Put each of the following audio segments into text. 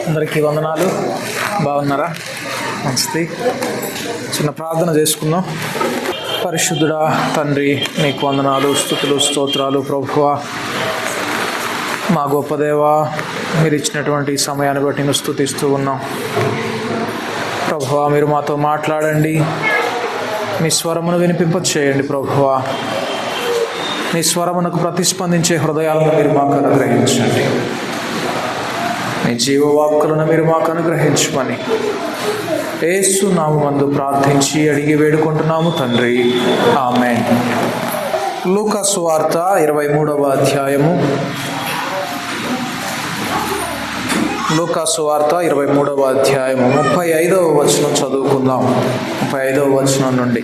అందరికీ వందనాలు. బాగున్నారా? మంచిది. చిన్న ప్రార్థన చేసుకుందాం. పరిశుద్ధుడా తండ్రి, నీకు వందనాలు, స్తుతులు, స్తోత్రాలు ప్రభువా. మా గొప్ప దేవా, మీరు ఇచ్చినటువంటి సమయాన్ని బట్టి నేను స్తుతిస్తూ ఉన్నాం ప్రభువా. మీరు మాతో మాట్లాడండి, మీ స్వరమును వినిపింపచేయండి ప్రభువా. మీ స్వరమునకు ప్రతిస్పందించే హృదయాలను మీరు మాకు అనుగ్రహించండి. మీ జీవవాక్కులను మీరు మాకు అనుగ్రహించమని యేసు నామమునందు ప్రార్థించి అడిగి వేడుకుంటున్నాము తండ్రి, ఆమేన్. లూకా సువార్త 23వ అధ్యాయము. లూకా సువార్త 23వ అధ్యాయము 35వ వచనం చదువుకుందాం. 35వ వచనం నుండి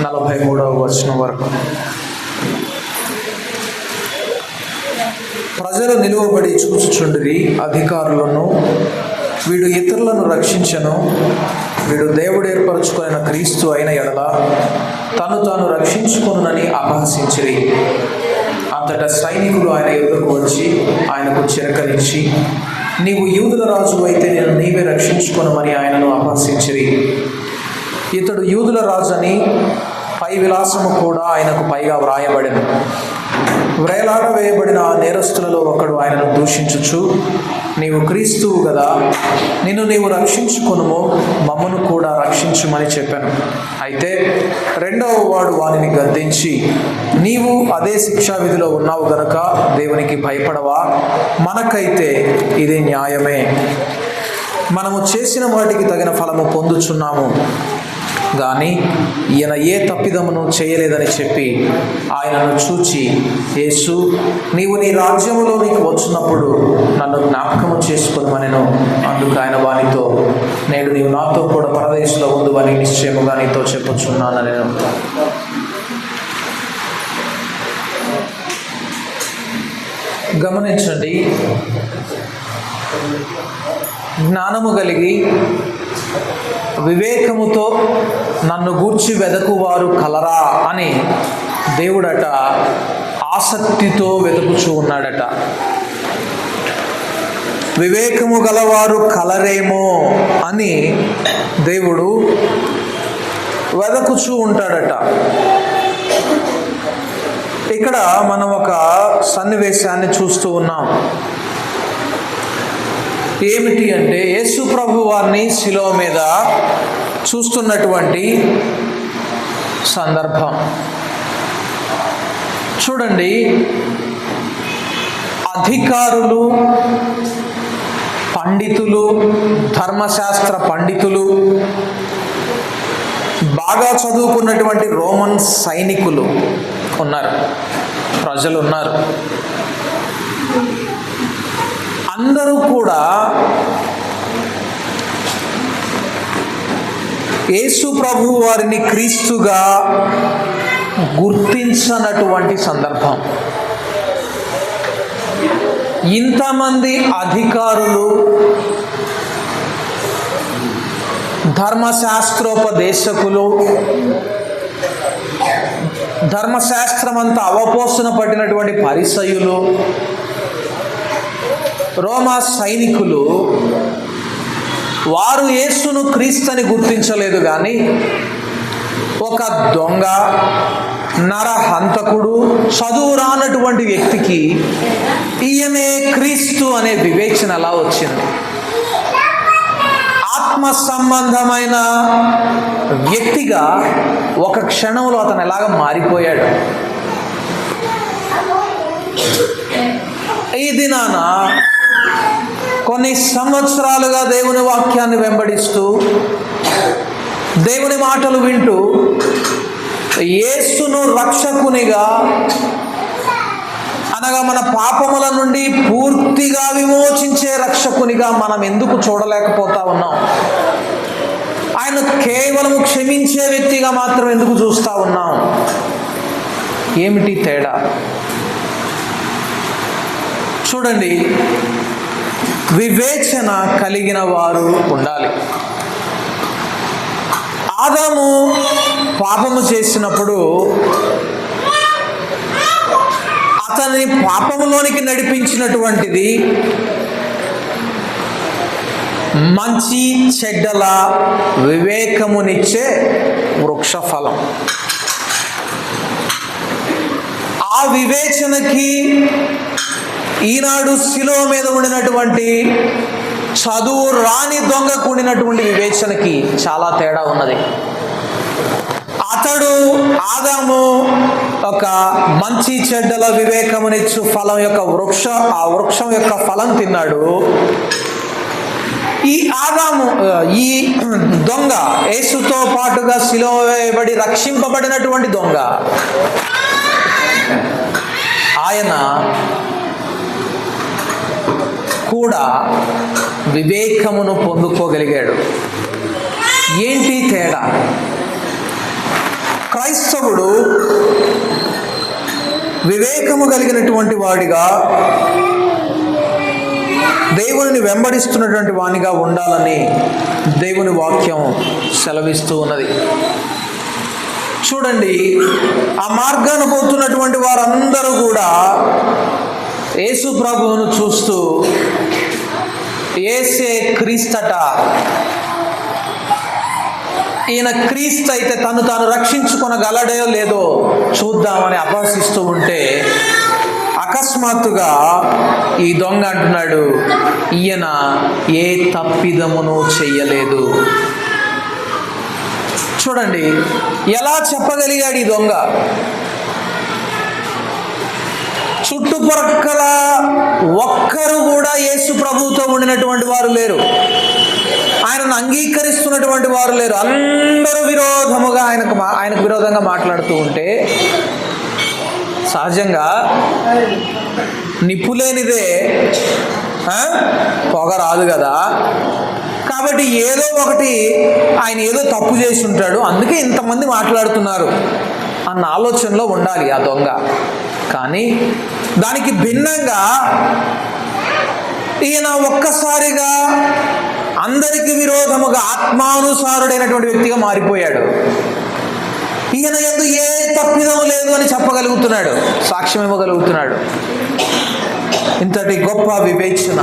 43వ వచనం వరకు. ప్రజలు నిలువబడి చూచుచుండిరి. అధికారులను, వీడు ఇతరులను రక్షించను, వీడు దేవుడు ఏర్పరచుకున్న క్రీస్తు అయిన ఎడల తను తాను రక్షించుకొనునని అపహసించిరి. అంతటా సైనికులు ఆయన ఎదురుకు వచ్చి ఆయనకు చిరకరించి, నీవు యూదుల రాజు అయితే నేను నీవే రక్షించుకొనమని ఆయనను అపహసించిరి. ఇతడు యూదుల రాజు అని పై విలాసము కూడా ఆయనకు పైగా వ్రాయబడిన. వ్రేలాడ వేయబడిన ఆ నేరస్తులలో ఒకడు ఆయనను దూషించుచు, నీవు క్రీస్తువు కదా, నిన్ను నీవు రక్షించుకొనుము, మమ్మను కూడా రక్షించుమని చెప్పాను. అయితే రెండవ వాడు వానిని గద్దించి, నీవు అదే శిక్షా విధిలో ఉన్నావు గనక దేవునికి భయపడవా? మనకైతే ఇది న్యాయమే. మనము చేసిన వాటికి తగిన ఫలము పొందుచున్నాము కానీ ఈయన ఏ తప్పిదమును చేయలేదని చెప్పి ఆయనను చూచి, యేసు, నీవు నీ రాజ్యములోనికి వచ్చినప్పుడు నన్ను జ్ఞాపకము చేసుకొనుమనెను. అందుకు ఆయన వానితో, నేడు నీవు నాతో కూడా పరదేశంలో ఉందువని నిశ్చయముగా నీతో చెప్పుచున్నాను నేను. గమనించండి, జ్ఞానము కలిగి వివేకముతో నన్ను గూర్చి వెదకువారు కలరా అని దేవుడట ఆసక్తితో వెతుకుచూ ఉన్నాడట. వివేకము గలవారు కలరేమో అని దేవుడు వెదకుచూ ఉంటాడట. ఇక్కడ మనం ఒక సన్నివేశాన్ని చూస్తూ ఉన్నాం. ఏమిటి అంటే, యేసు ప్రభు వారిని శిలువ మీద చూస్తున్నటువంటి సందర్భం. చూడండి, అధికారులు, పండితులు, ధర్మశాస్త్ర పండితులు, బాగా చదువుకున్నటువంటి రోమన్ సైనికులు ఉన్నారు, ప్రజలు ఉన్నారు. అందరూ కూడా యేసు ప్రభు వారిని క్రీస్తుగా గుర్తించనటువంటి సందర్భం. ఇంతమంది అధికారులు, ధర్మశాస్త్రోపదేశకులు, ధర్మశాస్త్రం అంతా అవపోసన పట్టినటువంటి పరిసయ్యులు, రోమా సైనికులు, వారు యేసును క్రీస్తుని గుర్తించలేదు. కానీ ఒక దొంగ, నరహంతకుడు, చదువు రానటువంటి వ్యక్తికి ఈయనే క్రీస్తు అనే వివేచన ఎలా వచ్చింది? ఆత్మ సంబంధమైన వ్యక్తిగా ఒక క్షణంలో అతను ఎలాగ మారిపోయాడు? ఈ దినాన కొన్ని సంవత్సరాలుగా దేవుని వాక్యాన్ని వెంబడిస్తూ, దేవుని మాటలు వింటూ, యేసును రక్షకునిగా అనగా మన పాపముల నుండి పూర్తిగా విమోచించే రక్షకునిగా మనం ఎందుకు చూడలేకపోతా ఉన్నాం? ఆయన కేవలం క్షమించే వ్యక్తిగా మాత్రం ఎందుకు చూస్తూ ఉన్నాం? ఏమిటి తేడా? చూడండి, వివేచన కలిగిన వారు ఉండాలి. ఆదాము పాపము చేసినప్పుడు అతనిని పాపములోనికి నడిపించినటువంటిది మంచి చెడ్డల వివేకమునిచ్చే వృక్ష ఫలం. ఆ వివేచనకి ఈనాడు శిలువ మీద ఉండినటువంటి చదువు రాని దొంగకు ఉండినటువంటి వివేచనకి చాలా తేడా ఉన్నది. అతడు ఆదాము ఒక మంచి చెడ్డల వివేకమునిచ్చు ఫలం యొక్క ఆ వృక్షం యొక్క ఫలం తిన్నాడు. ఈ దొంగ యేసుతో పాటుగా శిలువ వేయబడి రక్షింపబడినటువంటి దొంగ, ఆయన కూడా వివేకమును పొందుకోగలిగాడు. ఏంటి తేడా? క్రైస్తవుడు వివేకము కలిగినటువంటి వాడిగా, దేవుని వెంబడిస్తున్నటువంటి వానిగా ఉండాలని దేవుని వాక్యం సెలవిస్తూ ఉన్నది. చూడండి, ఆ మార్గాన పోతున్నటువంటి వారందరూ కూడా యేసు ప్రభువును చూస్తూ యేసే క్రీస్తట, ఈయన క్రీస్తు అయితే తాను రక్షించుకొనగలడో లేదో చూద్దామని అపహసిస్తూ ఉంటే, అకస్మాత్తుగా ఈ దొంగ అంటున్నాడు, ఈయన ఏ తప్పిదమును చెయ్యలేదు. చూడండి ఎలా చెప్పగలిగాడు ఈ దొంగ. చుట్టుపక్కల ఒక్కరు కూడా యేసు ప్రభువుతో ఉండినటువంటి వారు లేరు, ఆయనను అంగీకరిస్తున్నటువంటి వారు లేరు. అందరూ విరోధముగా ఆయనకు విరోధంగా మాట్లాడుతూ ఉంటే, సహజంగా నిప్పులేనిదే పొగ రాదు కదా. కాబట్టి ఏదో ఒకటి ఆయన ఏదో తప్పు చేసి ఉంటాడు, అందుకే ఇంతమంది మాట్లాడుతున్నారు అన్న ఆలోచనలో ఉండాలి ఆ దొంగ. కానీ దానికి భిన్నంగా ఈయన ఒక్కసారిగా అందరికి విరోధముగా ఆత్మానుసారుడైనటువంటి వ్యక్తిగా మారిపోయాడు. ఈయన యందు ఏ తప్పిదం లేదు అని చెప్పగలుగుతున్నాడు, సాక్ష్యం ఇవ్వగలుగుతున్నాడు. ఇంతటి గొప్ప వివేచన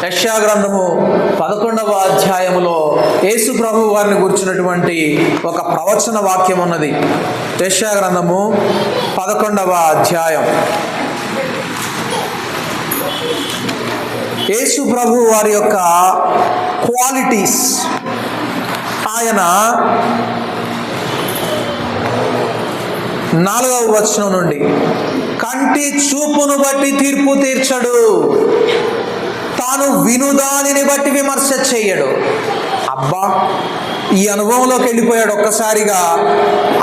యెషయా గ్రంథము 11వ అధ్యాయములో యేసు ప్రభు వారిని గురించినటువంటి ఒక ప్రవచన వాక్యం ఉన్నది. యెషయా గ్రంథము 11వ అధ్యాయం. యేసు ప్రభు వారి యొక్క క్వాలిటీస్, ఆయన 4వ వచనం నుండి, కంటి చూపును బట్టి తీర్పు తీర్చడు, తాను వినుదానిని బట్టి విమర్శ చెయ్యడు. అబ్బా, ఈ అనుభవంలోకి వెళ్ళిపోయాడు ఒక్కసారిగా.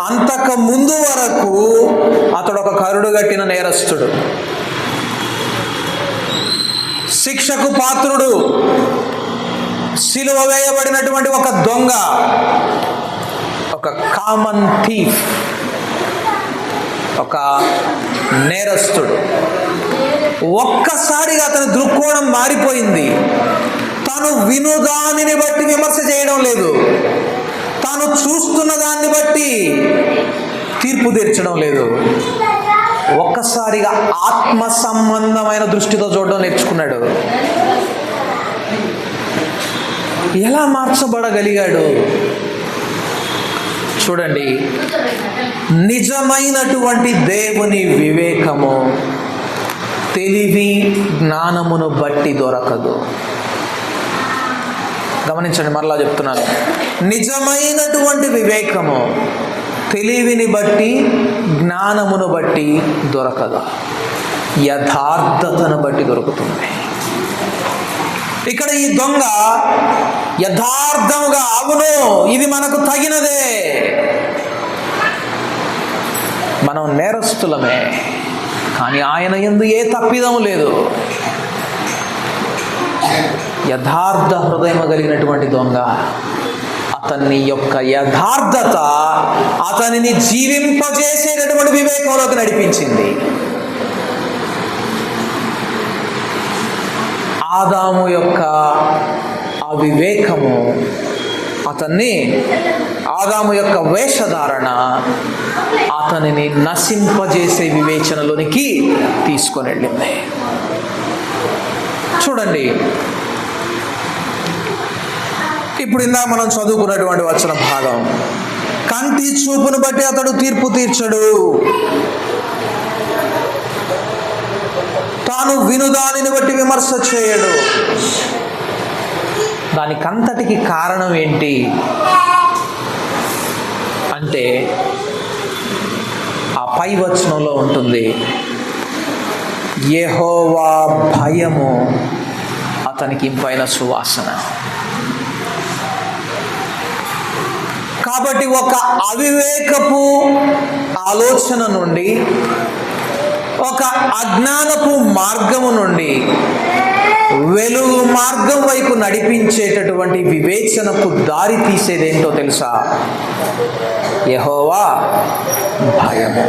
అంతకు ముందు వరకు అతడు ఒక కరుడుగట్టిన నేరస్తుడు, శిక్షకు పాత్రుడు, సిలువ వేయబడినటువంటి ఒక దొంగ, ఒక కామన్ థీఫ్, ఒక నేరస్తుడు. ఒక్కసారిగా అతని దృక్కోణం మారిపోయింది. తాను వినుదానిని బట్టి విమర్శ చేయడం లేదు, తాను చూస్తున్న దాన్ని బట్టి తీర్పు తీర్చడం లేదు. ఒక్కసారిగా ఆత్మ సంబంధమైన దృష్టితో చూడడం నేర్చుకున్నాడు. ఎలా మార్చబడగలిగాడు చూడండి. నిజమైనటువంటి దేవుని వివేకము తెలివి జ్ఞానమును బట్టి దొరకదు. గమనించండి, మరలా చెప్తున్నాను. నిజమైనటువంటి వివేకము తెలివిని బట్టి జ్ఞానమును బట్టి దొరకదు, యథార్థతను బట్టి దొరుకుతుంది. ఇక్కడ ఈ దొంగ యథార్థముగా, అవును ఇది మనకు తగినదే, మనం నేరస్తులమే, కానీ ఆయన యందు ఏ తప్పిదము లేదు. యథార్థ హృదయం కలిగినటువంటి దొంగ, అతని యొక్క యథార్థత అతనిని జీవింపజేసేటటువంటి వివేకంలోకి నడిపించింది. ఆదాము యొక్క ఆ వివేకము అతన్ని ఆదాము యొక్క వేషధారణ అతనిని నశింపజేసే వివేచనలోనికి తీసుకొని వెళ్ళింది. చూడండి, ఇప్పుడు ఇందాక మనం చదువుకున్నటువంటి వచన భాగం, కంటి చూపును బట్టి అతడు తీర్పు తీర్చడు, తాను వినుదానిని బట్టి విమర్శ చేయడు. దానికంతటికి కారణం ఏంటి అంటే ఆ పై వచనంలో ఉంటుంది, యెహోవా భయము అతనికి ఇంపైన సువాసన. కాబట్టి ఒక అవివేకపు ఆలోచన నుండి, ఒక అజ్ఞానపు మార్గము నుండి వెలుగు మార్గం వైపు నడిపించేటటువంటి వివేచనకు దారి తీసేదేంటో తెలుసా? యెహోవా భయము.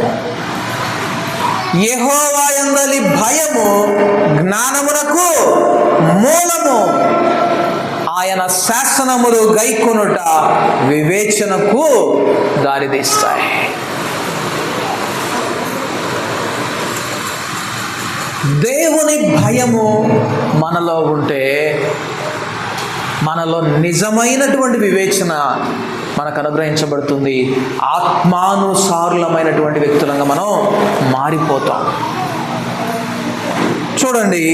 యెహోవా యందలి భయము జ్ఞానమునకు మూలము. ఆయన శాసనములు గైకొనుట వివేచనకు దారితీస్తాయి. దేవుని భయము మనలో ఉంటే మనలో నిజమైనటువంటి వివేచన మనకు అనుగ్రహించబడుతుంది. ఆత్మానుసారులమైనటువంటి వ్యక్తులంగా మనం మారిపోతాం. చూడండి,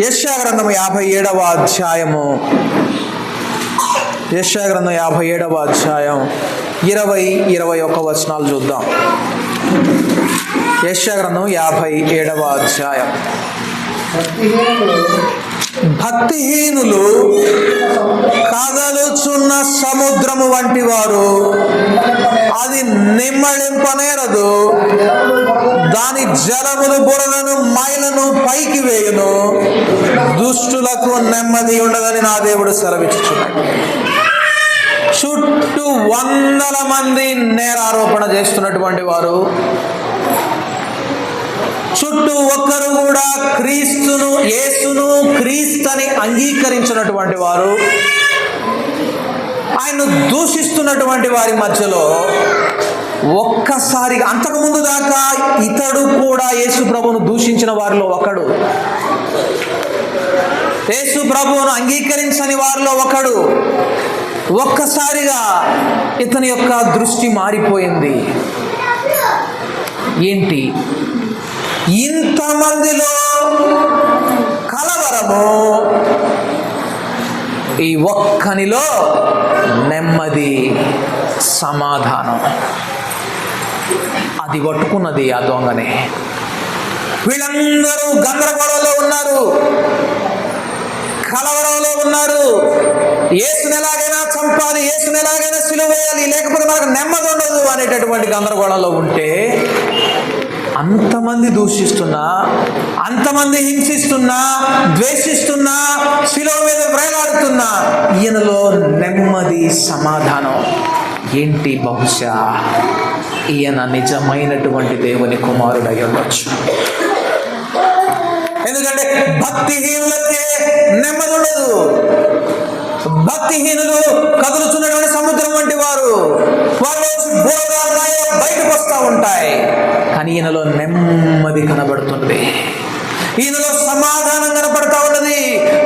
యెషయా గ్రంథం 57వ అధ్యాయము, యెషయా గ్రంథం 57వ అధ్యాయం 20-21 వచనాలు చూద్దాం. యెషయా గ్రంథం 57వ అధ్యాయం. భక్తిహీనులు కదలుచున్న సముద్రము వంటి వారు, అది నిమ్మళింపనేరదు, దాని జలములు బురలను మైలను పైకి వేయును, దుష్టులకు నెమ్మది ఉండదని నా దేవుడు సెలవిచ్చుచున్నాడు. చుట్టూ 100 మంది నేరారోపణ చేస్తున్నటువంటి వారు, చుట్టూ ఒక్కరు కూడా క్రీస్తును, యేసును క్రీస్తుని అంగీకరించినటువంటి వారు, ఆయన్ను దూషిస్తున్నటువంటి వారి మధ్యలో ఒక్కసారిగా, అంతకుముందు దాకా ఇతడు కూడా యేసు ప్రభువును దూషించిన వారిలో ఒకడు, యేసు ప్రభువును అంగీకరించని వారిలో ఒకడు, ఒక్కసారిగా ఇతని యొక్క దృష్టి మారిపోయింది. ఏంటి? ఇంతమందిలో కలవరము, ఈ ఒక్కనిలో నెమ్మది, సమాధానం. అది పట్టుకున్నది ఆ దొంగనే. వీళ్ళందరూ గందరగోళంలో ఉన్నారు, కలవరంలో ఉన్నారు. యేసుని ఎలాగైనా చంపాలి, యేసుని ఎలాగైనా సిలువ వేయాలి, లేకపోతే మనకు నెమ్మది ఉండదు అనేటటువంటి గందరగోళంలో ఉంటే, అంతమంది దూషిస్తున్నా, అంతమంది హింసిస్తున్నా, ద్వేషిస్తున్నా, శిలువ మీద వేలాడుతున్నా, ఈయనలో నెమ్మది, సమాధానం. ఏంటి? బహుశా ఈయన నిజమైనటువంటి దేవుని కుమారుడై ఉండొచ్చు. ఎందుకంటే భక్తిహీనులకే నెమ్మది ఉండదు. భక్తిహీనులు కదులుతున్నటువంటి సముద్రం వంటి వారు, వాళ్ళు బయటకు వస్తూ ఉంటాయి. కానీ ఈయనలో నెమ్మది కనబడుతుంది, ఈయనలో సమాధానం కనబడతా ఉన్నది.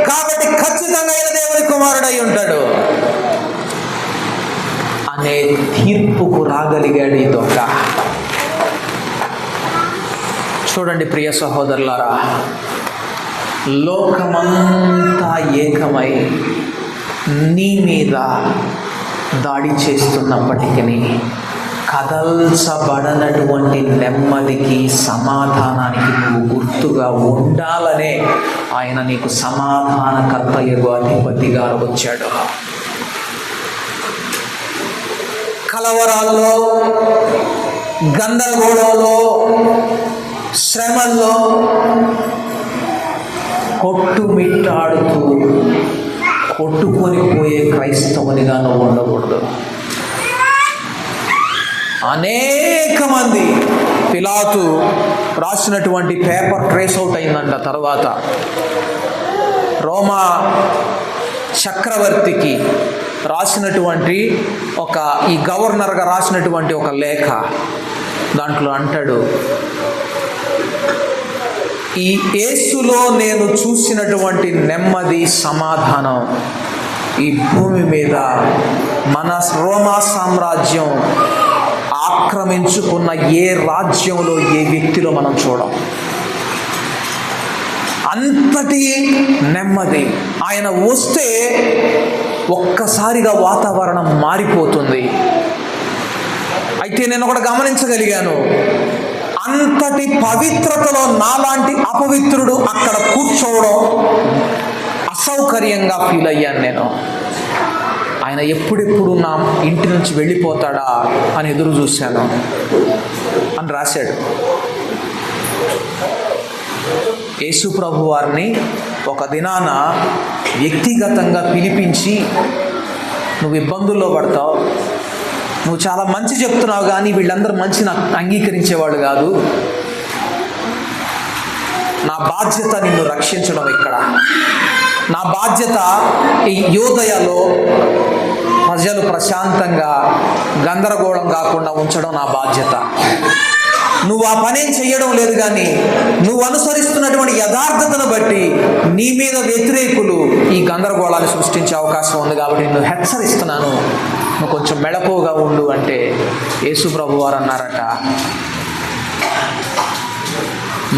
కాబట్టి ఖచ్చితంగా ఈయన దేవుని కుమారుడై ఉంటాడు అనే తీర్పుకు రాగలిగాడు ఈ దొంగ. చూడండి ప్రియ సహోదరులారా, లోకమంతా ఏకమై నీ మీద దాడి చేస్తున్నప్పటికీ కదల్చబడనటువంటి నెమ్మదికి, సమాధానానికి నువ్వు గుర్తుగా ఉండాలనే ఆయన నీకు సమాధానకర్తయ్యకు అధిపతిగా వచ్చాడు. కలవరాల్లో, గందరగోళంలో, శ్రమల్లో కొట్టుమిట్టాడుతూ కొట్టుకొని పోయే క్రైస్తవునిగా నువ్వు ఉండకూడదు. అనేక మంది, పిలాతు రాసినటువంటి పేపర్ ట్రేస్ అవుట్ అయిందంట. తర్వాత రోమా చక్రవర్తికి రాసినటువంటి ఈ గవర్నర్గా రాసినటువంటి ఒక లేఖ. దాంట్లో అంటాడు, ఈ యేసులో నేను చూసినటువంటి నెమ్మది, సమాధానం ఈ భూమి మీద మన రోమా సామ్రాజ్యం ఆక్రమించుకున్న ఏ రాజ్యంలో, ఏ వ్యక్తిలో మనం చూడం. అంతటి నెమ్మది. ఆయన వస్తే ఒక్కసారిగా వాతావరణం మారిపోతుంది. అయితే నేను ఒకటి గమనించగలిగాను, అంతటి పవిత్రతలో నాలాంటి అపవిత్రుడు అక్కడ కూర్చోవడం అసౌకర్యంగా ఫీల్ అయ్యాను నేను. ఆయన ఎప్పుడెప్పుడు నా ఇంటి నుంచి వెళ్ళిపోతాడా అని ఎదురు చూశాను అని రాశాడు. యేసు ప్రభు వారిని ఒక దినాన వ్యక్తిగతంగా పిలిపించి, నువ్వు ఇబ్బందుల్లో పడతావు, నువ్వు చాలా మంచి చెప్తున్నావు, కానీ వీళ్ళందరూ మంచి నాకు అంగీకరించేవాళ్ళు కాదు, నా బాధ్యత నిన్ను రక్షించడం, ఇక్కడ నా బాధ్యత ఈ యూదయలో ప్రజలు ప్రశాంతంగా గందరగోళం కాకుండా ఉంచడం నా బాధ్యత. నువ్వు ఆ పనేం చెయ్యడం లేదు, కానీ నువ్వు అనుసరిస్తున్నటువంటి యథార్థతను బట్టి నీ మీద వ్యతిరేకులు ఈ గందరగోళాన్ని సృష్టించే అవకాశం ఉంది. కాబట్టి నిన్ను హెచ్చరిస్తున్నాను, నువ్వు కొంచెం మెళకువగా ఉండు అంటే యేసు ప్రభు వారు అన్నారట,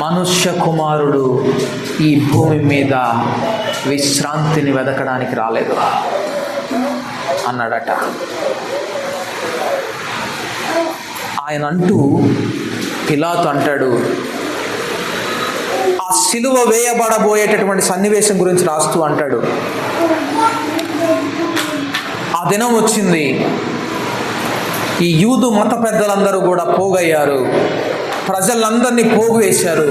మనుష్య కుమారుడు ఈ భూమి మీద విశ్రాంతిని వెదకడానికి రాలేదు అన్నాడట. ఆయన అంటూ పిలాతు అంటాడు, ఆ సిలువ వేయబడబోయేటటువంటి సన్నివేశం గురించి రాస్తూ అంటాడు, ఆ దినం వచ్చింది, ఈ యూదు మత పెద్దలందరూ కూడా పోగయ్యారు, ప్రజలందరినీ పోగు వేశారు,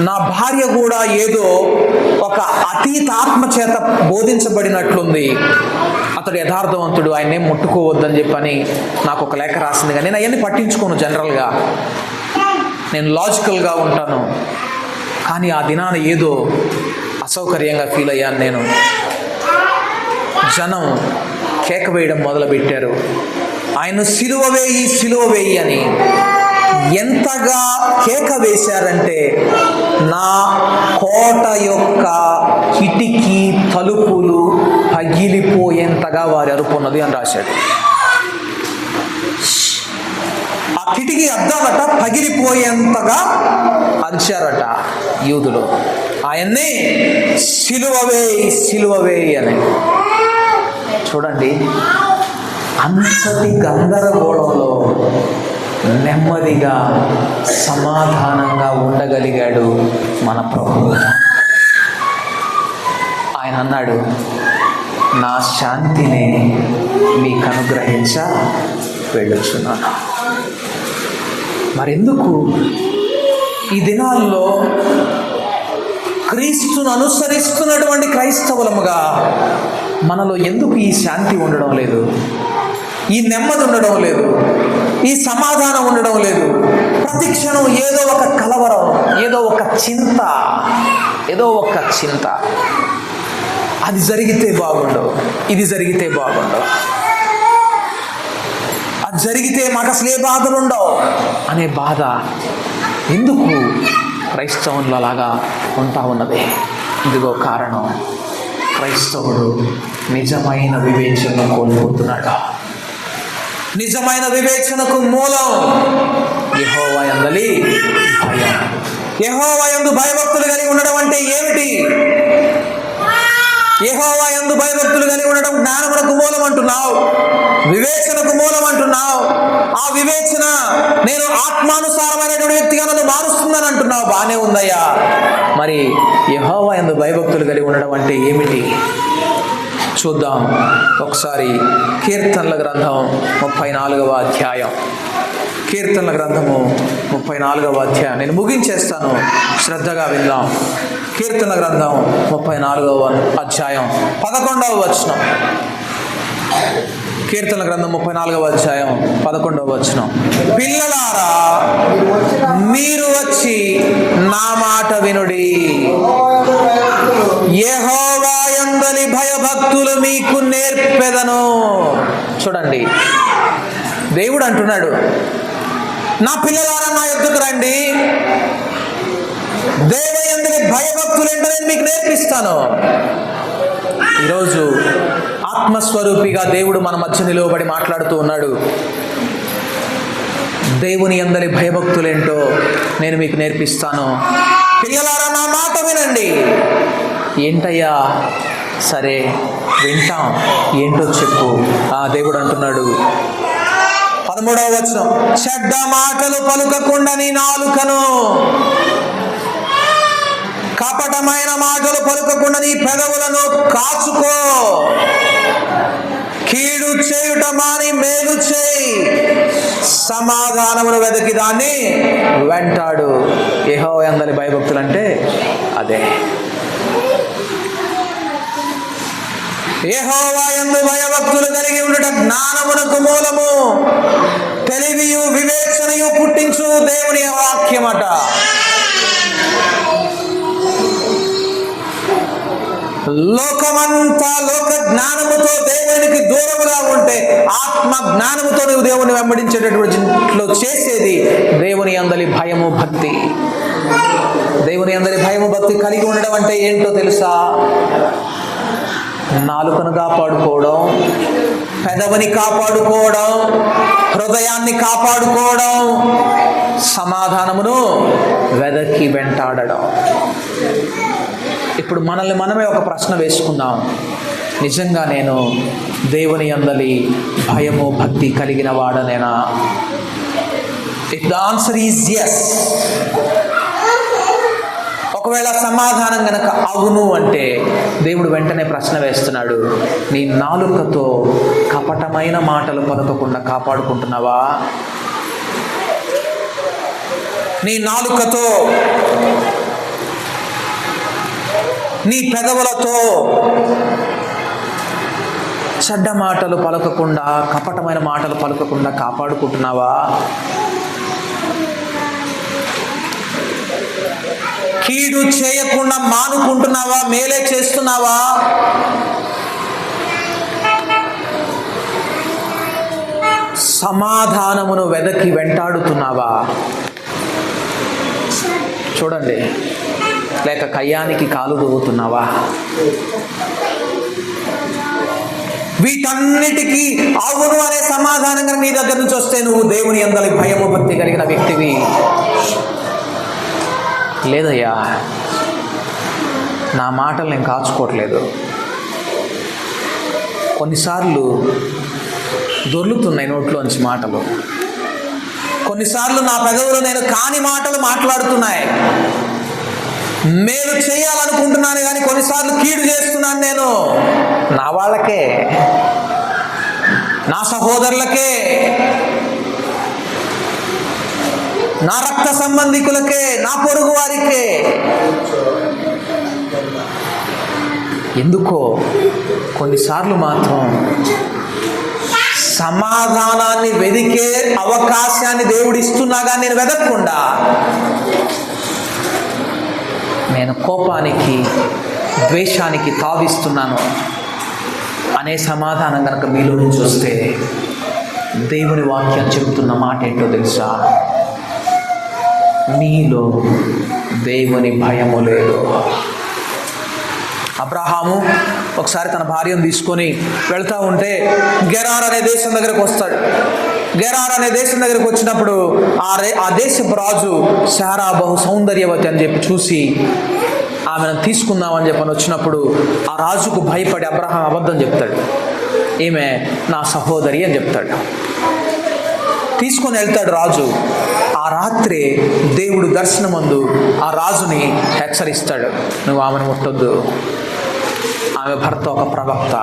నా భార్య కూడా ఏదో ఒక అతీత ఆత్మ చేత బోధించబడినట్లుంది, అతడు యథార్థవంతుడు, ఆయన్నేం ముట్టుకోవద్దని చెప్పని నాకు ఒక లేఖ రాసింది. కానీ నేను అవన్నీ పట్టించుకోను, జనరల్గా నేను లాజికల్గా ఉంటాను. కానీ ఆ దినాన ఏదో అసౌకర్యంగా ఫీల్ అయ్యాను నేను. జనం కేక వేయడం మొదలుపెట్టారు, ఆయన సిలువ వేయి, సిలువ వేయి అని. ఎంతగా కేక వేశారంటే నా కోట యొక్క కిటికీ తలుపులు పగిలిపోయేంతగా వారి అరుపున్నది అని రాశాడు. ఆ కిటికీ అద్దాలట పగిలిపోయేంతగా అరిచారట యూదులు, ఆయన్నే సిలువ వేయి, సిలువ వేయి అని. చూడండి, అంతటి గందరగోళంలో నెమ్మదిగా సమాధానంగా ఉండగలిగాడు మన ప్రభువు. ఆయన అన్నాడు, నా శాంతిని మీకు అనుగ్రహించ వెళ్ళొచ్చున్నాను. మరెందుకు ఈ దినాల్లో క్రీస్తును అనుసరిస్తున్నటువంటి క్రైస్తవులముగా మనలో ఎందుకు ఈ శాంతి ఉండడం లేదు, ఈ నెమ్మది ఉండడం లేదు, ఈ సమాధానం ఉండడం లేదు? ప్రతి క్షణం ఏదో ఒక కలవరం, ఏదో ఒక చింత, ఏదో ఒక చింత. అది జరిగితే బాగుండవు, ఇది జరిగితే బాగుండవు, అది జరిగితే మాకు అసలు ఏ బాధలు ఉండవు అనే బాధ ఎందుకు క్రైస్తవులు అలాగా ఉంటా ఉన్నది? ఇదిగో కారణం, క్రైస్తవుడు నిజమైన వివేచన కోల్పోతున్నాడు. నిజమైన వివేచనకు మూలం యెహోవా యందలి భయం. యెహోవా యందు భయభక్తులు కలిగి ఉండడం అంటే ఏమిటి? యెహోవా యందు భయభక్తులు కలిగి ఉండడం జ్ఞానమునకు మూలం అంటున్నావు, వివేచనకు మూలం అంటున్నావు. ఆ వివేచన నేను ఆత్మానుసారమైనటువంటి వ్యక్తిగా నన్ను మారుస్తుందని అంటున్నావు. బానే ఉందయ్యా, మరి యెహోవా యందు భయభక్తులు కలిగి ఉండడం అంటే ఏమిటి? చూద్దాం ఒకసారి. కీర్తనల గ్రంథం 34వ అధ్యాయం. కీర్తనల గ్రంథము 34వ అధ్యాయం. నేను ముగించేస్తాను, శ్రద్ధగా విందాం. కీర్తనల గ్రంథం 34వ అధ్యాయం 11వ వచనం. కీర్తన గ్రంథం 34వ అధ్యాయం 11వ వచనం, పిల్లలారా మీరు వచ్చి నా మాట వినుడి, యెహోవా యందలి భయభక్తులు మీకు నేర్పెదను. చూడండి, దేవుడు అంటున్నాడు, నా పిల్లలారా నా యొద్దకు రండి, దేవుని భయభక్తులు ఏంటో నేను మీకు నేర్పిస్తాను. ఈరోజు ఆత్మస్వరూపిగా దేవుడు మన మధ్య నిలువబడి మాట్లాడుతూ ఉన్నాడు. దేవుని యందలి భయభక్తులేంటో నేను మీకు నేర్పిస్తాను. పిల్లలారా నా మాట వినండి. ఏంటయ్యా? సరే వింటాం, ఏంటో చెప్పు. దేవుడు అంటున్నాడు 13వ వచనం, చెడ్డ మాటలు పలుకకుండా నీ నాలుకను, కపటమైన మాటలు పలుకకుండా నీ పెదవులను కాచుకో, కీడు చేయుట మాని మేలు చేయి, సమాధానమును వెదకి దాన్ని వెంటాడు. యెహోవా యందలి భయభక్తులు అంటే అదే. యెహోవా యందు భయభక్తులు కలిగి ఉండుట జ్ఞానమునకు మూలము, తెలివియు వివేచనయు పుట్టించు దేవుని వాక్యమట. లోకమంతా లోక జ్ఞానముతో దేవునికి దూరముగా ఉంటే ఆత్మ జ్ఞానముతో నువ్వు దేవుని వెంబడించేటటువంటి చేసేది దేవుని యందలి భయము భక్తి. దేవుని యందలి భయము భక్తి కలిగి ఉండడం అంటే ఏంటో తెలుసా? నాలుకను కాపాడుకోవడం, పెదవిని కాపాడుకోవడం, హృదయాన్ని కాపాడుకోవడం, సమాధానమును వెదకి వెంటాడడం. ఇప్పుడు మనల్ని మనమే ఒక ప్రశ్న వేసుకుందాం, నిజంగా నేను దేవుని యందలి భయము భక్తి కలిగిన వాడనేనా? If the answer is yes, ఒకవేళ సమాధానం గనక అవును అంటే దేవుడు వెంటనే ప్రశ్న వేస్తున్నాడు, నీ నాలుకతో కపటమైన మాటలు పలకకుండా కాపాడుకుంటున్నావా? నీ నాలుకతో, నీ పెదవులతో చెడ్డ మాటలు పలకకుండా, కపటమైన మాటలు పలకకుండా కాపాడుకుంటున్నావా? కీడు చేయకుండా మానుకుంటున్నావా? మేలే చేస్తున్నావా? సమాధానమును వెదకి వెంటాడుతున్నావా? చూడండి, లేక కయ్యానికి కాలు దూవుతున్నావా? వీటన్నిటికీ అవును అనే సమాధానంగా నీ దగ్గర నుంచి వస్తే నువ్వు దేవుని యందలి భయము భక్తి కలిగిన వ్యక్తివి. లేదయ్యా, నా మాటలు నేను కాచుకోవట్లేదు, కొన్నిసార్లు దొర్లుతున్నాయి నోట్లోంచి మాటలు, కొన్నిసార్లు నా పెదవులు నేను కాని మాటలు మాట్లాడుతున్నాయి, మేలు చేయాలనుకుంటున్నాను కానీ కొన్నిసార్లు కీడు చేస్తున్నాను. నేను నా వాళ్ళకే, నా సహోదరులకే, నా రక్త సంబంధికులకే, నా పొరుగు వారికే. ఎందుకో కొన్నిసార్లు మాత్రం సమాధానాన్ని వెదికే అవకాశాన్ని దేవుడు ఇస్తున్నా కానీ నేను వెదకకుండా నేను కోపానికి, ద్వేషానికి తావిస్తున్నాను అనే సమాధానం కనుక మీలో నుంచి వస్తే దేవుని వాక్యం చెబుతున్న మాట ఏంటో తెలుసా? మీలో దేవుని భయము లేదు. అబ్రహాము ఒకసారి తన భార్యను తీసుకొని వెళ్తూ ఉంటే గెరార్ అనే దేశం దగ్గరకు వస్తాడు. గెరార్ అనే దేశం దగ్గరకు వచ్చినప్పుడు ఆ దేశపు రాజు శారా బహు సౌందర్యవతి అని చెప్పి చూసి ఆమెను తీసుకుందామని చెప్పని వచ్చినప్పుడు ఆ రాజుకు భయపడి అబ్రహాం అబద్ధం చెప్తాడు. ఈమె నా సహోదరి అని చెప్తాడు. తీసుకొని వెళ్తాడు రాజు. ఆ రాత్రి దేవుడు దర్శనమందు ఆ రాజుని హెచ్చరిస్తాడు, నువ్వు ఆమెను ముట్టొద్దు, ఆమె భర్త ఒక ప్రవక్త,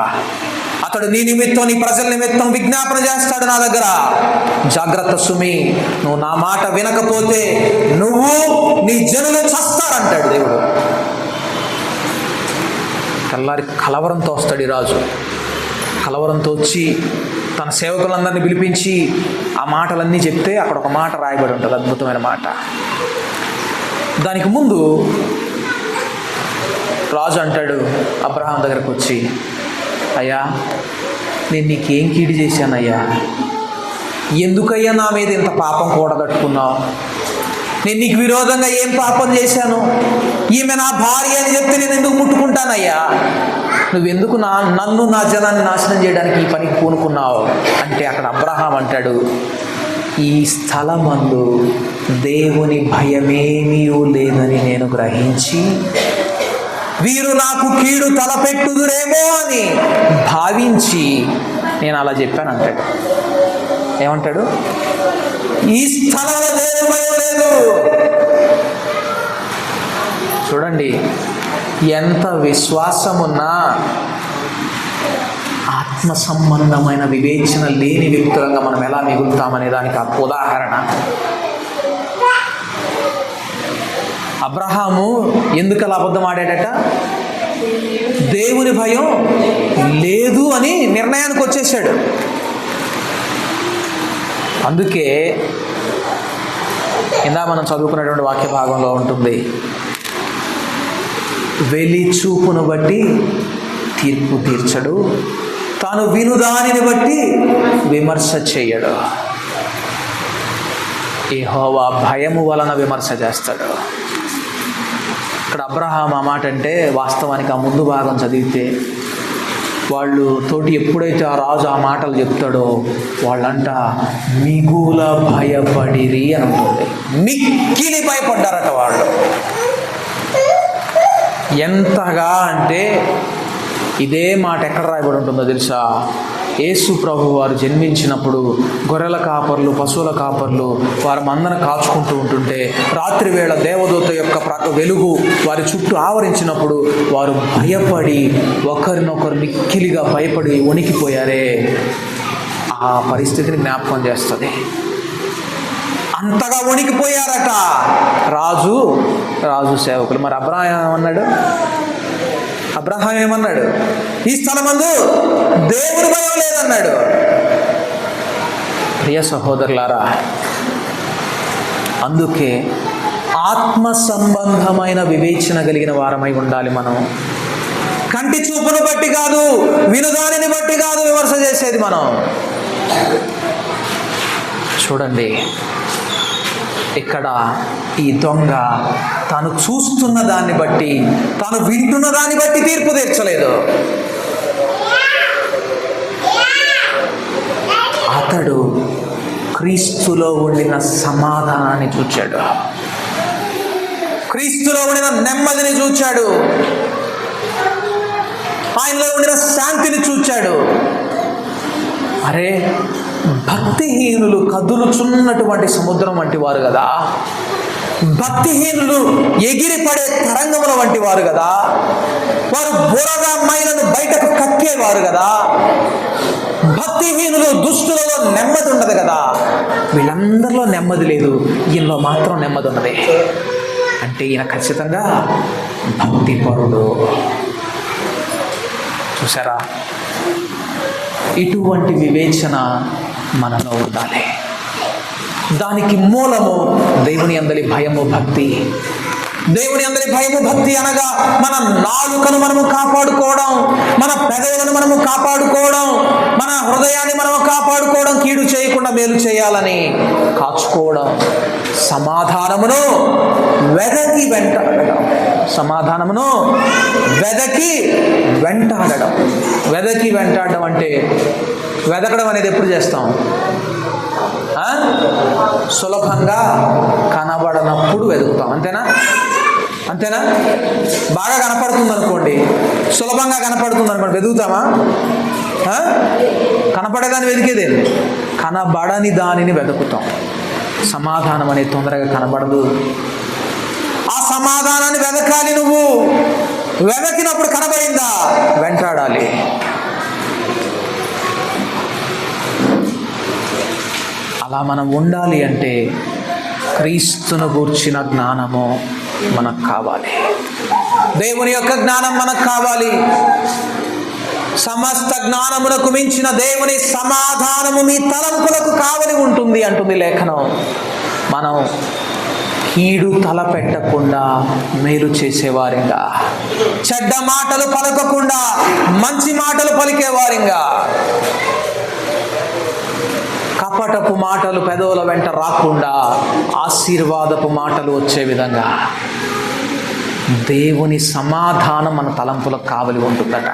అతడు నీ నిమిత్తం, నీ ప్రజల నిమిత్తం విజ్ఞాపన చేస్తాడు నా దగ్గర, జాగ్రత్త సుమి, నువ్వు నా మాట వినకపోతే నువ్వు నీ జనులు చస్తారంటాడు దేవుడు. తెల్లారి కలవరంతో వస్తాడు ఈ రాజు. కలవరంతో వచ్చి తన సేవకులందరినీ పిలిపించి ఆ మాటలన్నీ చెప్తే అక్కడ ఒక మాట రాయబడి ఉంటుంది, అద్భుతమైన మాట. దానికి ముందు రాజు అంటాడు అబ్రహాం దగ్గరకు వచ్చి, అయ్యా నేను నీకేం కీడు చేశానయ్యా, ఎందుకయ్యా నా మీద ఇంత పాపం కూడగట్టుకున్నావు, నేను నీకు విరోధంగా ఏం పాపం చేశాను, ఈమె నా భార్య అని చెప్తే నేను ఎందుకు ముట్టుకుంటానయ్యా, నువ్వెందుకు నన్ను నా జనాన్ని నాశనం చేయడానికి ఈ పనికి పూనుకున్నావు అంటే అక్కడ అబ్రహాం అంటాడు, ఈ స్థలమందు దేవుని భయమేమీ లేదని నేను గ్రహించి వీరు నాకు కీడు తలపెట్టుదురేమో అని భావించి నేను అలా చెప్పాను అంటాడు. ఏమంటాడు? ఈ స్థలంలో దేవుని భయం లేదు. చూడండి, ఎంత విశ్వాసమున్నా ఆత్మ సంబంధమైన వివేచన లేని వ్యక్తులంగా మనం ఎలా మిగులుతామనే దానికి ఉదాహరణ అబ్రహాము ఎందుకు అలా అబద్ధం ఆడాడట? దేవుని భయం లేదు అని నిర్ణయానికి వచ్చేసాడు. అందుకే మనం చదువుకున్నటువంటి వాక్య భాగంలో ఉంటుంది, వెలి చూపును బట్టి తీర్పు తీర్చడు, తాను వినుదానిని బట్టి విమర్శ చేయడు. యెహోవా భయము వలన విమర్శ చేస్తాడు. ఇక్కడ అబ్రహాం ఆ మాట అంటే వాస్తవానికి ఆ ముందు భాగం చదివితే వాళ్ళు తోటి ఎప్పుడైతే ఆ రాజు ఆ మాటలు చెప్తాడో వాళ్ళంట మిగుల భయపడిరి అని ఉంటుంది. మిక్కిలి భయపడ్డారట వాళ్ళు. ఎంతగా అంటే ఇదే మాట ఎక్కడ రాయబడి ఉంటుందో తెలుసా? యేసు ప్రభు వారు జన్మించినప్పుడు గొర్రెల కాపర్లు, పశువుల కాపర్లు వారు మందను కాచుకుంటూ ఉంటుంటే రాత్రి వేళ దేవదూత యొక్క వెలుగు వారి చుట్టూ ఆవరించినప్పుడు వారు భయపడి ఒకరినొకరు మిక్కిలిగా భయపడి వణికిపోయారే. ఆ పరిస్థితిని జ్ఞాపకం చేస్తుంది. అంతగా వణికిపోయారట రాజు సేవకులు. మరి అబ్రహాం ఏమన్నాడు? ఈ స్థలమందు దేవుని భయం లేదన్నాడు. ప్రియ సహోదరులారా, అందుకే ఆత్మ సంబంధమైన వివేచన కలిగిన వారమై ఉండాలి. మనం కంటి చూపును బట్టి కాదు, వినుదానిని బట్టి కాదు విమర్శ చేసేది మనం. చూడండి, ఇక్కడ ఈ దొంగ తాను చూస్తున్న దాన్ని బట్టి, తాను వింటున్న దాన్ని బట్టి తీర్పు తీర్చలేదు. అతడు క్రీస్తులో ఉండిన సమాధానాన్ని చూచాడు, క్రీస్తులో ఉండిన నెమ్మదిని చూచాడు, ఆయనలో ఉండిన శాంతిని చూచాడు. అరే, భక్తిహీనులు కదులుచున్నటువంటి సముద్రం వంటి వారు కదా, భక్తిహీనులు ఎగిరిపడే తరంగముల వంటి వారు కదా, వారు బురద మైలను బయటకు కక్కేవారు కదా, భక్తిహీనులు దుష్టులలో నెమ్మది ఉండదు కదా. వీళ్ళందరిలో నెమ్మది లేదు, ఈయనలో మాత్రం నెమ్మది ఉన్నది. అంటే ఈయన ఖచ్చితంగా భక్తిపరుడు. చూసారా? ఇటువంటి వివేచన మనలో ఉండాలి. దానికి మూలము దేవుని యందలి భయము, భక్తి. దేవుని యందలి భయము, భక్తి అనగా మన నాలుకను మనము కాపాడుకోవడం, మన పెదవులను మనము కాపాడుకోవడం, మన హృదయాన్ని మనము కాపాడుకోవడం, కీడు చేయకుండా మేలు చేయాలని కాచుకోవడం, సమాధానమును వెదకి వెంటాడడం, సమాధానమును వెదకి వెంటాడడం. వెదకి వెంటాడడం అంటే వెదకడం అనేది ఎప్పుడు చేస్తాం? సులభంగా కనబడనప్పుడు వెతుకుతాం. అంతేనా? బాగా కనపడుతుంది అనుకోండి, సులభంగా కనపడుతుంది అనుకోండి, వెతుకుతామా? కనపడేదాన్ని వెతికేదే, కనబడని దానిని వెతుకుతాం. సమాధానం అనేది తొందరగా కనబడదు. ఆ సమాధానాన్ని వెతకాలి. నువ్వు వెతకినప్పుడు కనబడిందా, వెంటాడాలి. అలా మనం ఉండాలి అంటే క్రీస్తును గూర్చిన జ్ఞానము మనకు కావాలి, దేవుని యొక్క జ్ఞానం మనకు కావాలి. సమస్త జ్ఞానమునకు మించిన దేవుని సమాధానము మీ తలంపులకు కావలి ఉంటుంది అంటుంది లేఖనం. మనం కీడు తలపెట్టకుండా మేలు చేసేవారింగా, చెడ్డ మాటలు పలకకుండా మంచి మాటలు పలికేవారింగా, కపటపు మాటలు పెదవుల వెంట రాకుండా ఆశీర్వాదపు మాటలు వచ్చే విధంగా దేవుని సమాధానం మన తలంపులకు కావలి ఉంటుందట.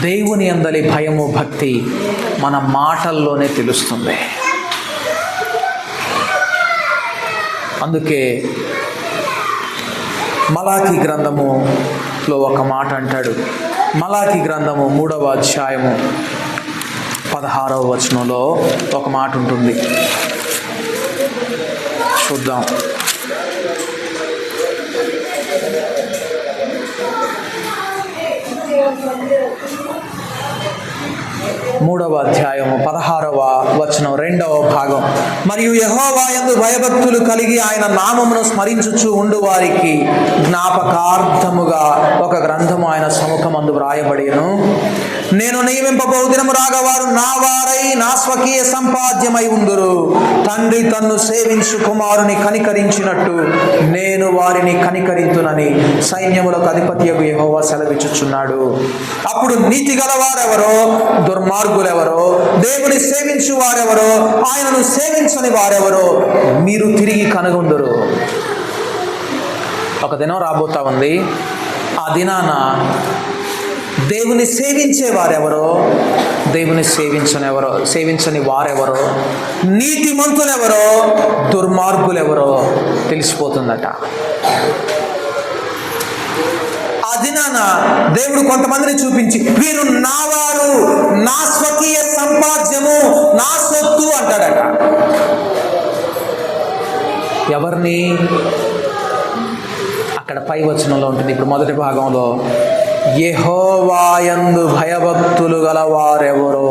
దేవుని అందలి భయము భక్తి మన మాటల్లోనే తెలుస్తుంది. అందుకే మలాకీ గ్రంథములో ఒక మాట అంటాడు. మలాకీ గ్రంథము 3వ అధ్యాయము 16వ వచనంలో ఒక మాట ఉంటుంది, చూద్దాం. మూడవ అధ్యాయము 16వ వచనం 2వ భాగం. మరియు యెహోవా యందు భయభక్తులు కలిగి ఆయన నామమును స్మరించుచు ఉండు వారికి జ్ఞాపకార్థముగా ఒక గ్రంథము ఆయన సముఖమందు వ్రాయబడెను. నేను నియమింపబోవు దినము రాగా వారు నా వారై నా స్వకీయ సంపాద్యమై ఉందురు. తండ్రి తన్ను సేవించు కుమారుని కనికరించినట్టు నేను వారిని కనికరింతునని సైన్యములకు అధిపతియగు యెహోవా సెలవిచ్చుచున్నాడు. అప్పుడు నీతి గల వారెవరో, దుర్మార్గులెవరో, దేవుని సేవించు వారెవరో, ఆయనను సేవించని వారెవరో మీరు తిరిగి కనుగొందురు. ఒక దినం రాబోతా ఉంది. ఆ దినాన దేవుని సేవించే వారెవరో, దేవుని సేవించని వారెవరో, నీతిమంతులెవరో, దుర్మార్గులెవరో తెలిసిపోతుందట. ఆ దినాన దేవుడు కొంతమందిని చూపించి వీరు నా వారు, నా స్వకీయ సంపాద్యము, నా సొత్తు అంటాడట. ఎవరిని? అక్కడ పై వచనంలో ఉంటుంది. ఇప్పుడు మొదటి భాగంలో యెహోవా యందు భయభక్తులు గల వారెవరో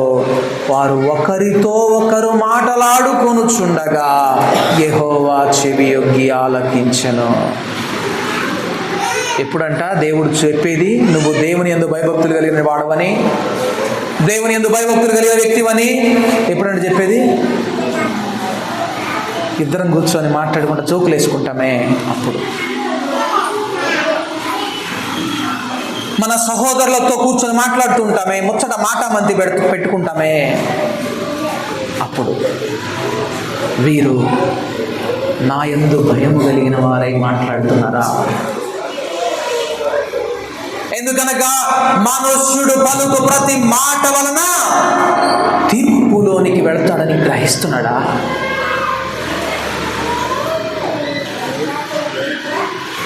వారు ఒకరితో ఒకరు మాటలాడుకొనుచుండగా యెహోవా చెవియొగ్గి ఆలకించెను. ఎప్పుడంట దేవుడు చెప్పేది? నువ్వు దేవుని యందు భయభక్తులు కలిగిన వాడవని, దేవుని యందు భయభక్తులు కలిగిన వ్యక్తివని ఎప్పుడంటే చెప్పేది? ఇద్దరం కూర్చొని మాట్లాడుకుంటా జోకులు వేసుకుంటామే అప్పుడు. మన సహోదరులతో కూర్చొని మాట్లాడుతూ ఉంటామే, ముచ్చట మాటామంతి పెట్టుకుంటామే, అప్పుడు వీరు నా యందు భయము కలిగిన వారై మాట్లాడుతున్నారా? ఎందుకనగా మనుష్యుడు పలుకు ప్రతి మాట వలన తీర్పులోనికి వెళ్తాడని గ్రహిస్తున్నాడా?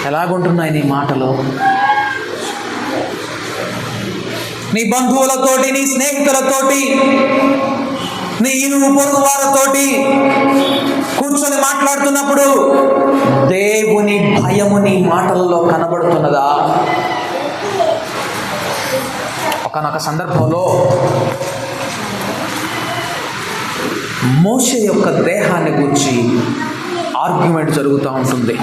ఎలాగుంటున్నాయి నీ మాటలు? నీ బంధువులతోటి, నీ స్నేహితులతోటి, నీ ఇరుగు పొరుగు వారితోటి కూర్చొని మాట్లాడుతున్నప్పుడు దేవుని భయము నీ మాటల్లో కనబడుతున్నదా? ఒకానొక సందర్భంలో మోషే యొక్క దేహాన్ని గురించి ఆర్గ్యుమెంట్ జరుగుతూ ఉంటుంది.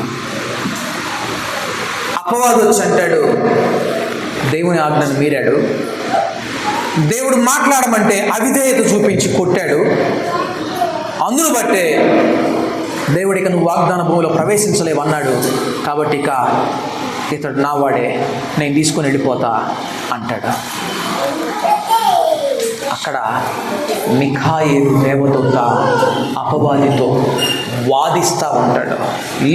అపవాది వచ్చి అంటాడు, దేవుని ఆజ్ఞను మీరాడు, దేవుడు మాట్లాడమంటే అవిధేయత చూపించి కొట్టాడు, అందును బట్టే దేవుడు ఇక నువ్వు వాగ్దాన భూమిలో ప్రవేశించలేవు అన్నాడు, కాబట్టి ఇక ఇతడు నా వాడే, నేను తీసుకొని వెళ్ళిపోతా అంటాడు. అక్కడ మిఖాయేలు దేవదూత అపవాదితో వాదిస్తూ ఉంటాడు.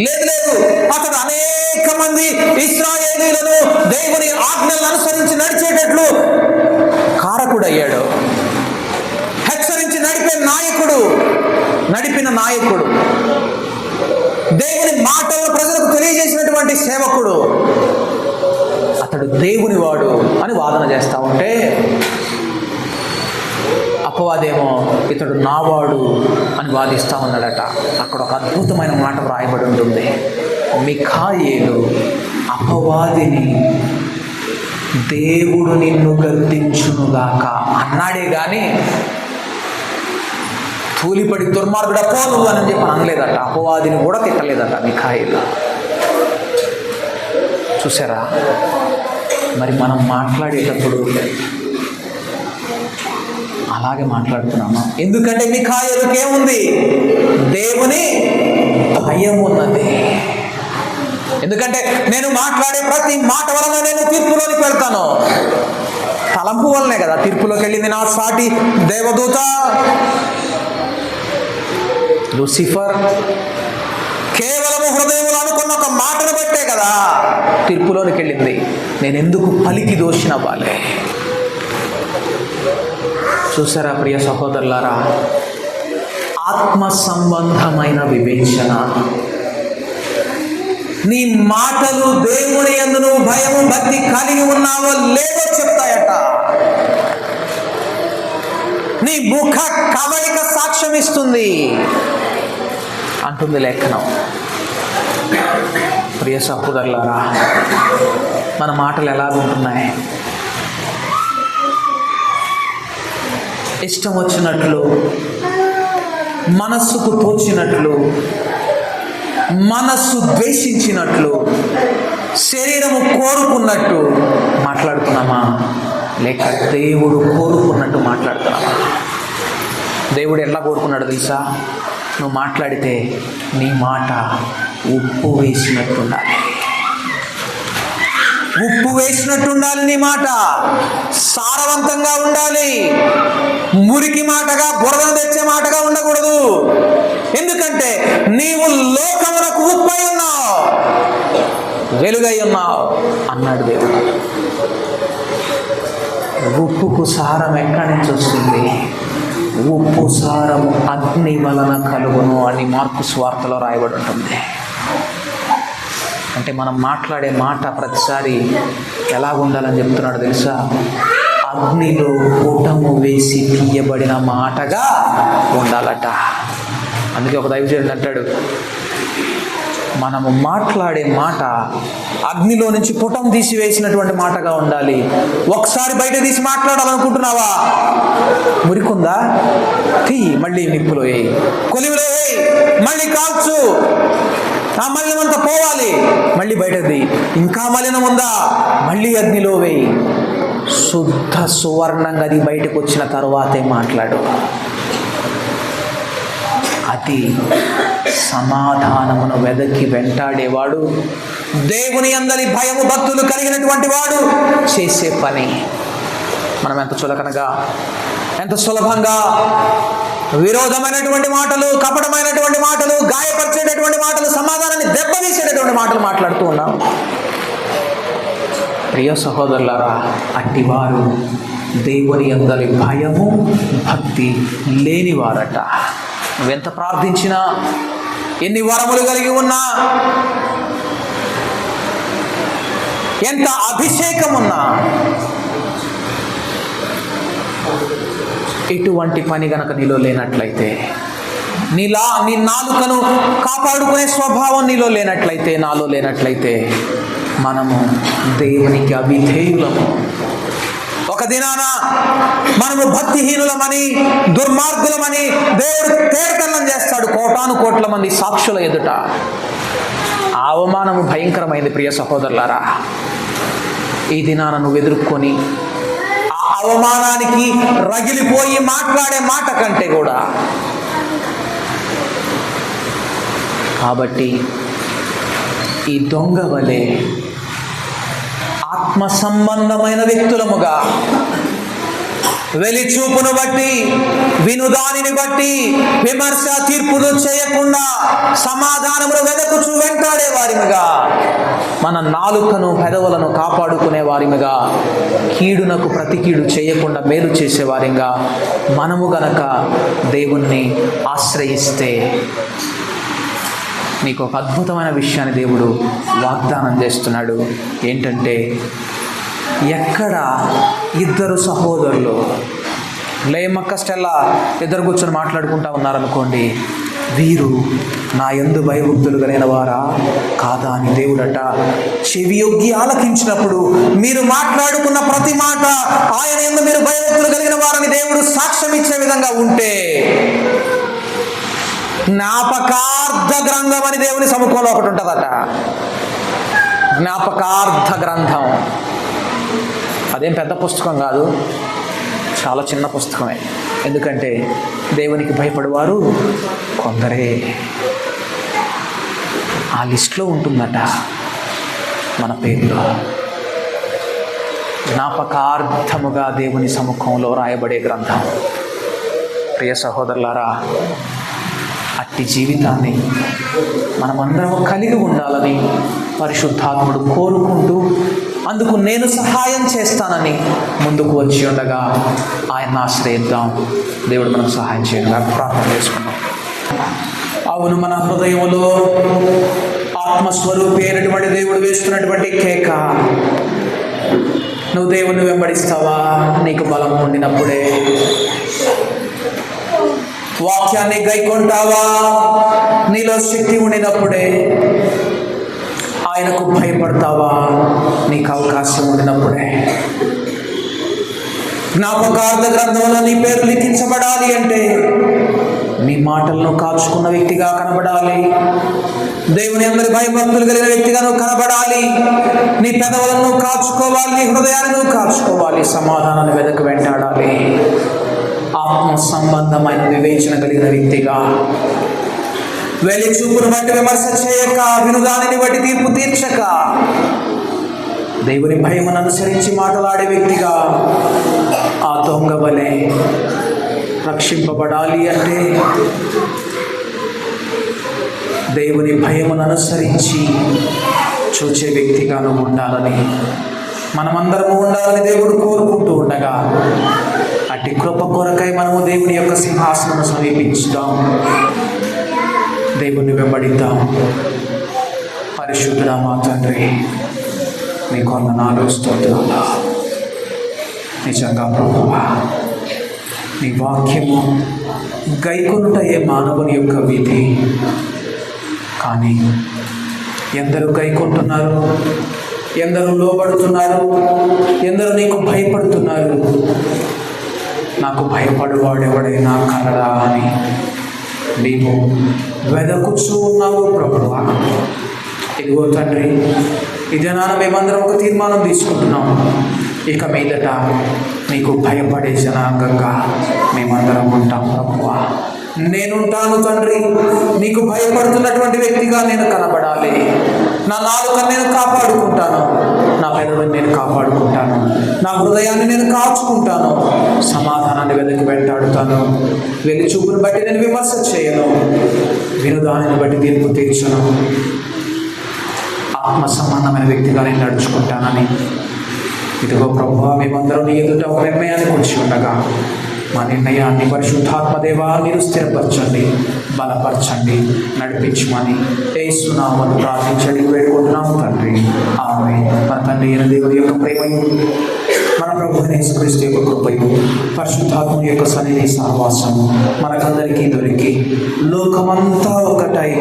లేదు లేదు, అతడు అనేక మంది ఇశ్రాయేలీయులను దేవుని ఆజ్ఞలను అనుసరించి నడిచేటట్లు కారకుడయ్యాడు. హెచ్చరించి నడిపిన నాయకుడు, దేవుని మాటలను ప్రజలకు తెలియజేసినటువంటి సేవకుడు, అతడు దేవుని వాడు అని వాదన చేస్తూ ఉంటే అపవాదేమో ఇతడు నావాడు అని వాదిస్తూ ఉన్నాడట. అక్కడ ఒక అద్భుతమైన మాట వ్రాయబడి ఉంటుంది. మిఖాయేలు అపవాదిని దేవుడు నిన్ను గద్దించునుగాక అన్నాడే కానీ తూలిపడి దుర్మార్గుడు పోను అని చెప్పి అనలేదట. అపవాదిని కూడా తిట్టలేదట మిఖాయేలు. చూసారా? మరి మనం మాట్లాడేటప్పుడు అలాగే మాట్లాడుతున్నామా? ఎందుకంటే మిఖాయేలుకి ఏముంది? దేవుని భయం ఉన్నది. ఎందుకంటే నేను మాట్లాడే ప్రతి మాట వలన నేను తీర్పులోనికి వెళ్తాను. తలంపు వల్లనే కదా తీర్పులోకి వెళ్ళింది నా సాటి దేవదూత లూసిఫర్. కేవలము హృదయంలో అనుకున్న ఒక మాటను బట్టే కదా తీర్పులోనికి వెళ్ళింది. నేను ఎందుకు పలికి దోషినవ్వాలి? చూసారా ప్రియ సహోదరులారా, ఆత్మ సంబంధమైన వివేచన. నీ మాటలు దేవుని యందు నువ్వు భయము భక్తి కలిగి ఉన్నావో లేదో చెప్తాయట. నీ ముఖ కవళిక సాక్ష్యం ఇస్తుంది అంటుంది లేఖనం. ప్రియ సహోదరులారా, మన మాటలు ఎలాగుంటున్నాయి? ఇష్టం వచ్చినట్లు, మనస్సుకు తోచినట్లు, మనస్సు ద్వేషించినట్లు, శరీరము కోరుకున్నట్టు మాట్లాడుతున్నామా? లేక దేవుడు కోరుకున్నట్టు మాట్లాడుతున్నామా? దేవుడు ఎట్లా కోరుకున్నాడు తెలుసా? నువ్వు మాట్లాడితే నీ మాట ఉప్పు వేసినట్టుండాలి. ఉప్పు వేసినట్టుండాలి. నీ మాట సారవంతంగా ఉండాలి. మురికి మాటగా, బురదను తెచ్చే మాటగా ఉండకూడదు. ఎందుకంటే నీవు లోకమునకు ఉప్పై ఉన్నావు, వెలుగై ఉన్నావు అన్నాడు దేవుడు. ఉప్పుకు సారం ఎక్కడి నుంచి వస్తుంది? ఉప్పు సారము అగ్ని వలన కలుగును అని మార్కు సువార్తలో రాయబడి ఉంటుంది. అంటే మనం మాట్లాడే మాట ప్రతిసారి ఎలా ఉండాలని చెప్తున్నాడు తెలుసా? అగ్నిలో కూటము వేసి తీయబడిన మాటగా ఉండాలట. అందుకే ఒక దైవజనుడు అంటాడు, మనము మాట్లాడే మాట అగ్నిలో నుంచి పుటం తీసివేసినటువంటి మాటగా ఉండాలి. ఒకసారి బయట తీసి మాట్లాడాలనుకుంటున్నావా? మురికుందా? తీ, మళ్ళీ నిప్పులో వేయి, కొలివిలో వేయి, మళ్ళీ కాల్చు. ఆ మలినం అంతా పోవాలి, మళ్ళీ బయటది. ఇంకా మలినం ఉందా? మళ్ళీ అగ్నిలో వేయి. శుద్ధ సువర్ణంగా అది బయటకు వచ్చిన తరువాతే మాట్లాడు. అది సమాధానమును వెదకి వెంటాడేవాడు, దేవుని అందరి భయము భక్తులు కలిగినటువంటి వాడు చేసే పని. మనం ఎంత చులకనగా, ఎంత సులభంగా విరోధమైనటువంటి మాటలు, కపటమైనటువంటి మాటలు, గాయపరిచేటటువంటి మాటలు, సమాధానాన్ని దెబ్బతీసేటటువంటి మాటలు మాట్లాడుతూ ఉన్నాం. ప్రియ సహోదరులారా, అట్టివారు దేవుని అందరి భయము భక్తి లేనివారట. నువ్వెంత ప్రార్థించినా, ఎన్ని వరములు కలిగి ఉన్నా, ఎంత అభిషేకం ఉన్నా, ఎటువంటి పని గనక నీలో లేనట్లయితే, నీ నాలుకను కాపాడుకునే స్వభావం నీలో లేనట్లయితే, నాలో లేనట్లయితే, మనము దేవునికి అవిధేయులము. ఒక దినాన మనము భక్తిహీనులమని, దుర్మార్గులమని దేవుడు తేటతెల్లం చేస్తాడు కోటాను కోట్ల మంది సాక్షుల ఎదుట. ఆ అవమానము భయంకరమైంది ప్రియ సహోదరులారా. ఈ దినాన నువ్వు ఎదుర్కొని ఆ అవమానానికి రగిలిపోయి మాట్లాడే మాట కంటే కూడా, కాబట్టి ఈ దొంగ వలె ఆత్మ సంబంధమైన వ్యక్తులముగా, వెలిచూపును బట్టి, వినుదానిని బట్టి విమర్శ తీర్పులు చేయకుండా సమాధానమును వెదకుచూ వెంటాడే వారిమిగా, మన నాలుకను పెదవులను కాపాడుకునే వారిమిగా, కీడునకు ప్రతి కీడు చేయకుండా మేలు చేసేవారిగా మనము గనక దేవుణ్ణి ఆశ్రయిస్తే, నీకు ఒక అద్భుతమైన విషయాన్ని దేవుడు వాగ్దానం చేస్తున్నాడు. ఏంటంటే, ఎక్కడ ఇద్దరు సహోదరులు లేమక్క స్టెల్లా ఇద్దరు కూర్చొని మాట్లాడుకుంటా ఉన్నారనుకోండి, వీరు నా యందు భయభక్తులు కలిగిన వారా కాదా అని దేవుడట చెవి యొగ్గి ఆలకించినప్పుడు, మీరు మాట్లాడుకున్న ప్రతి మాట ఆయన యందు మీరు భయభక్తులు కలిగిన వారని దేవుడు సాక్ష్యం ఇచ్చే విధంగా ఉంటే, జ్ఞాపకార్థ గ్రంథం అని దేవుని సముఖంలో ఒకటి ఉంటుందట. జ్ఞాపకార్థ గ్రంథం. అదేం పెద్ద పుస్తకం కాదు, చాలా చిన్న పుస్తకమే. ఎందుకంటే దేవునికి భయపడేవారు కొందరే. ఆ లిస్టులో ఉంటుందట మన పేరులో. జ్ఞాపకార్థముగా దేవుని సముఖంలో రాయబడే గ్రంథం. ప్రియ సహోదరులారా, అట్టి జీవితాన్ని మనమందరం కలిగి ఉండాలని పరిశుద్ధాత్ముడు కోరుకుంటూ, అందుకు నేను సహాయం చేస్తానని ముందుకు వచ్చి ఉండగా ఆయన ఆశ్రయిద్దాం. దేవుడు మనకు సహాయం చేయగా ప్రార్థన చేసుకున్నాం. అవును, మన హృదయంలో ఆత్మస్వరూపి అయినటువంటి దేవుడు వేస్తున్నటువంటి కేక, నువ్వు దేవుణ్ణి వెంబడిస్తావా? నీకు బలం ఉండినప్పుడే. వాక్యాన్ని గైకొంటావా? నీలో శక్తి ఉండినప్పుడే. ఆయనకు భయపడతావా? నీకు అవకాశం ఉండినప్పుడే. జ్ఞాపకార్థ గ్రంథంలో నీ పేరు లిఖించబడాలి అంటే నీ మాటలను కాచుకున్న వ్యక్తిగా కనబడాలి. దేవుని అందరి భయభక్తులు కలిగిన వ్యక్తిగా నువ్వు కనబడాలి. నీ పెదవులను కాచుకోవాలి, నీ హృదయాన్ని నువ్వు కాచుకోవాలి. సమాధానాన్ని వెదకు వెంటాడాలి. ఆత్మ సంబంధమైన వివేచన కలిగిన వ్యక్తిగా, వెళ్ళి చూపును బట్టి విమర్శ చేయక, వినుదానిని బట్టి తీర్పు తీర్చక, దేవుని భయమును అనుసరించి మాట్లాడే వ్యక్తిగా, ఆ దొంగ వలె రక్షింపబడాలి అంటే దేవుని భయమును అనుసరించి చూచే వ్యక్తిగా నువ్వు ఉండాలని, మనమందరము ఉండాలని దేవుడు కోరుకుంటూ ఉండగా, అట్టి కృప కొరకై మనము దేవుని యొక్క సింహాసనము సమీపించుదాం. దేవుని వెంబడిద్దాం. పరిశుద్ధుడా మా తండ్రి, మీకు వందనాలు, స్తోత్రాలు. నిజంగా ప్రభువా, నీ వాక్యము గైకొనుటయే మానవుని యొక్క విధి. కానీ ఎందరూ గైకొంటున్నారు, ఎందరూ లోబడుతున్నారు, ఎందరూ నీకు భయపడుతున్నారు. నాకు భయపడేవాడు ఎవడైనా కలడా అని నీవు వెదకుచూ ఉన్నావు ప్రభువా. ఇదిగో తండ్రి, ఈ జనాన మేమందరం ఒక తీర్మానం తీసుకుంటున్నాం. ఇక మీదట నీకు భయపడే జనాంగంగా మేమందరం ఉంటాం ప్రభువా. నేనుంటాను తండ్రి, నీకు భయపడుతున్నటువంటి వ్యక్తిగా నేను కనబడాలి. నా నాలుకను నేను కాపాడుకుంటాను, నా పెదవుని నేను కాపాడుకుంటాను, నా హృదయాన్ని నేను కాచుకుంటాను, సమాధానాన్ని వెదకి వెంటాడుతాను. వెళ్ళి చూపును బట్టి నేను విమర్శ చేయను, వినుదానిని బట్టి తీర్పు తీర్చను. ఆత్మ సంబంధమైన వ్యక్తిగా నేను నడుచుకుంటానని ఇదిగో ప్రభువా, మేమందరం నీ ఎదుట ఒక నిర్ణయాన్ని కూర్చి ఉండగా మా నిర్ణయాన్ని పరిశుద్ధాత్మదేవా మీరు స్థిరపరచండి, బలపరచండి, నడిపించమని యేసు నామమున ప్రార్థించండి, వేడుకుంటున్నాము తండ్రి. ఆమేన్. మన తండ్రి అయిన దేవుని యొక్క ప్రేమయు, మన ప్రభువైన యేసుక్రీస్తు యొక్క కృపయు, పరిశుద్ధాత్మ యొక్క సన్నిధి సహవాసము మనకందరికీ దొరికి లోకమంతా ఒకటై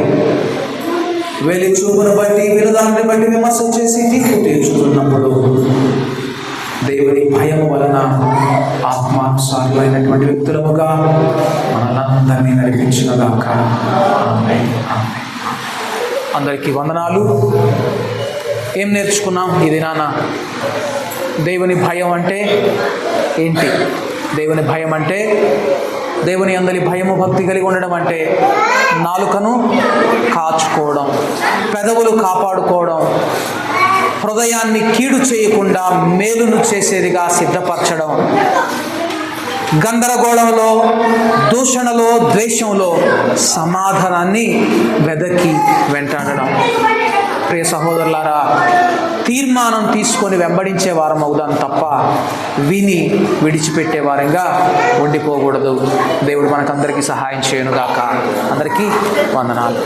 వెళ్ళి చూపును బట్టి, వినదాన్ని బట్టి విమర్శ చేసి తీర్పు తీర్చుతున్నప్పుడు దేవుని భయం వలన ఆత్మానుసారులైనటువంటి వ్యక్తులముగా మనలందరినీ నడిపించుగాక. ఆమేన్. అందరికీ వందనాలు. ఏం నేర్చుకున్నాం ఈ దినాన? దేవుని భయం అంటే ఏంటి? దేవుని భయం అంటే, దేవుని అందరి భయము భక్తి కలిగి ఉండడం అంటే నాలుకను కాచుకోవడం, పెదవులు కాపాడుకోవడం, హృదయాన్ని కీడు చేయకుండా మేలును చేసేదిగా సిద్ధపరచడం, గందరగోళంలో, దూషణలో, ద్వేషంలో సమాధానాన్ని వెదకి వెంటాడడం. ప్రియ సహోదరులారా, తీర్మానం తీసుకొని వెంబడించే వారం అవుదాం తప్ప విని విడిచిపెట్టే వారంగా ఉండిపోకూడదు. దేవుడు మనకందరికీ సహాయం చేయనుగాక. అందరికీ వందనాలు.